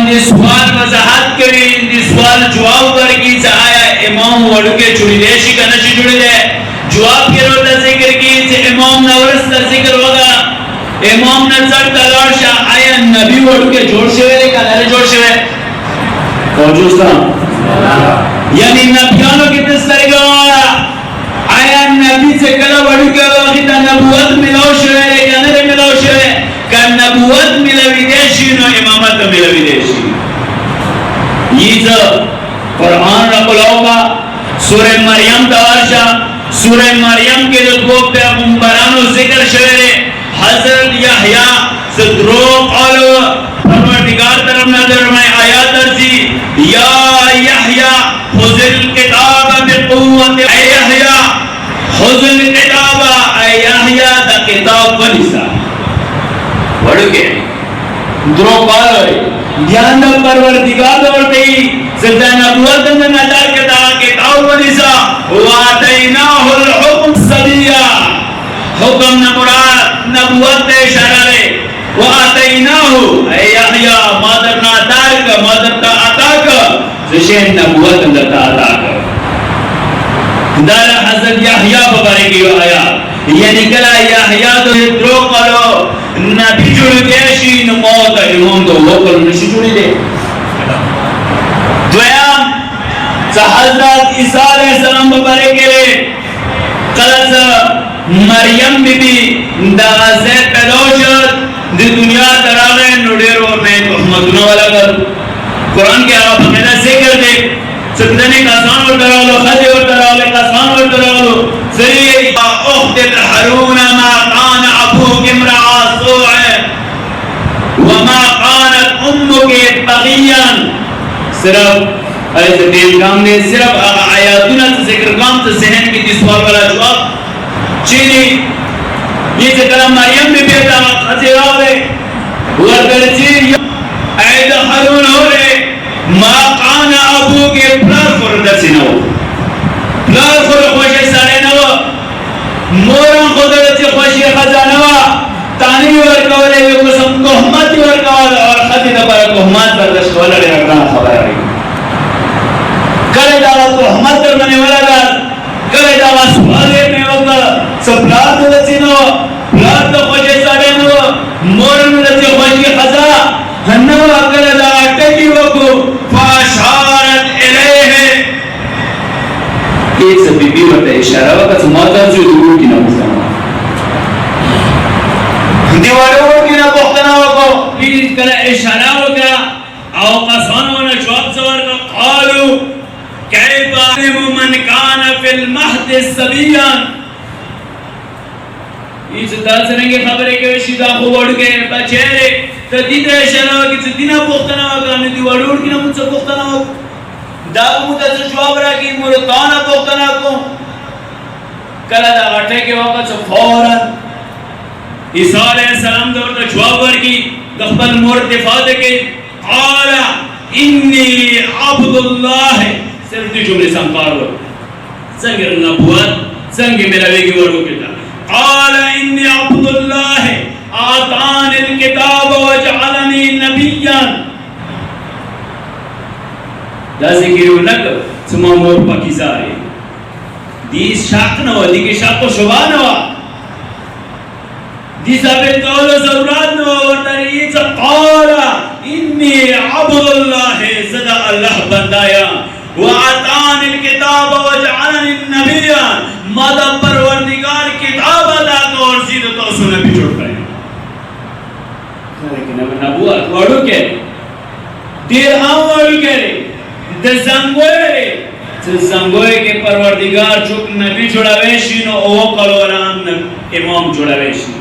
دي سوال وضاحت کړي دي سوال جواب ورکړي چې آیا امام وړوکې جوړې دي شي کنه شي جوړې دي جواب کې ورته ذکر کړي چې امام نورست ذکر وکړه امام نظر تلار شاه آیا نبی وړوکې جوړ شوی دی کنه جوړ شوی توجه یعنی نبیانو کې تسترګو آیا نبی چې کله وړوکې وغه ته نبوت ملو شوی دی کنه ملو شوی کله نبوت ملوي دي شي نو امامت ملوي دي شي یہ قرآن رب العالمین سورہ مریم دوارشا سورہ مریم کے جو دو پیغمبرانو ذکر شوئے حضرت یحییٰ صدرو قالو پروردگار طرف نظر میں آیات درسی یا یحییٰ خذ الکتاب بقوت اے یحییٰ خذ الکتاب اے یحییٰ دا کتاب بنیسا وڑو کے درو قالو ध्यान न परवरदिगार दौड़ते ही सदा नबूवत में नजर के दा किताब वनिसा वातैनाहुल हुक्म सबिया हुक्म न मुराद नबूवत इशारा है वातैनाहु ऐ यहया मादर ना ताक मादर ता अताक जिसे नबूवत अंदर अता कर दर हजरत यहया बबारे की आया यानी कला यहया तो द्रो करो नबी जुड़ देशी न मौत इमाम तो वकल नशी जुड़ी दे द्वयाम हजरत ईसा अलैहि सलाम बबारे के कलस मरियम बीबी दासे पेदोशत दी दुनिया तरावे नुडेरो में मोहम्मद वाला कर कुरान के आप हमें जिक्र दे सदने का आसान और डरालो खदे और डरालो का आसान और डरालो जरिए उख्त हारून मा कान अबूक इमरा सूअ वमा कानत उम्मुक बगिया सिर्फ ऐसे दिल काम ने सिर्फ आयातुना से जिक्र काम से सहन की सवाल वाला जवाब चीनी ये से कलम मरियम में बेटा खजेरा है वरगरची ऐद हारून हो रे मा कान अबूक प्लर फरदसिनो प्लर फर खुश सारे नव मोरन खुदरत खुश खजानवा तानी वर कवले को सब तहमत वर कवल और खदी पर तहमत बर्दाश्त वाला रखना खबर है करे दावा तहमत करने वाला करे दावा सवाल में वक्त सब रात लचिनो रात खुश सारे नव मोरन लचे खुश खजा हन्नवा करे दावा टकी वको फाशारत इलेह एक से बीबी बटे इशारा वक्त माता जो दूर की ना मुसलमान दीवारों की ना पोखना वको ये कला इशारा वका आओ कसान वाला जवाब सवाल का कालू कैफा मन कान फिल महद सबिया इस दासरेंगे खबरें के शिदा को वड़ के बचेरे तदीदे इशारा की दिना पोखना वका ने दीवारों की ना मुझसे पोखना वका दाऊ मुझे जवाब रहा कि मुझे ताना पोखना को कला दा अटे के वक्त से फौरन ईसा अलैहिस्सलाम दौर का जवाब वर्गी दखबल मोर दिफा दे के आला इन्नी अब्दुल्लाह सिर्फ दी जुमले संकार हो संगे नबूवत संगे मेरा वेगी वर्गो किता आला इन्नी अब्दुल्लाह आतानिल किताब व जअलनी नबिय्यन दासिकिरु नक सुमा मोर पकीसारे दी शाक न दी के शाक को शोभा न दी सबे कौलो जरूरत न और तरीक़ से क़ाला इन्नी अब्दुल्लाह सदा अल्लाह बंदाया व आतानिल किताब व जअलनी नबिय्या मदा परवरदिगार किताब अता को और सीधे तो सुने भी छोड़ गए लेकिन अब नबूवत वाड़ो के देर हम वाड़ो के द जंगोए के परवरदिगार चुक नबी जुड़ावेशी नो ओ कलोरान इमाम जुड़ावेशी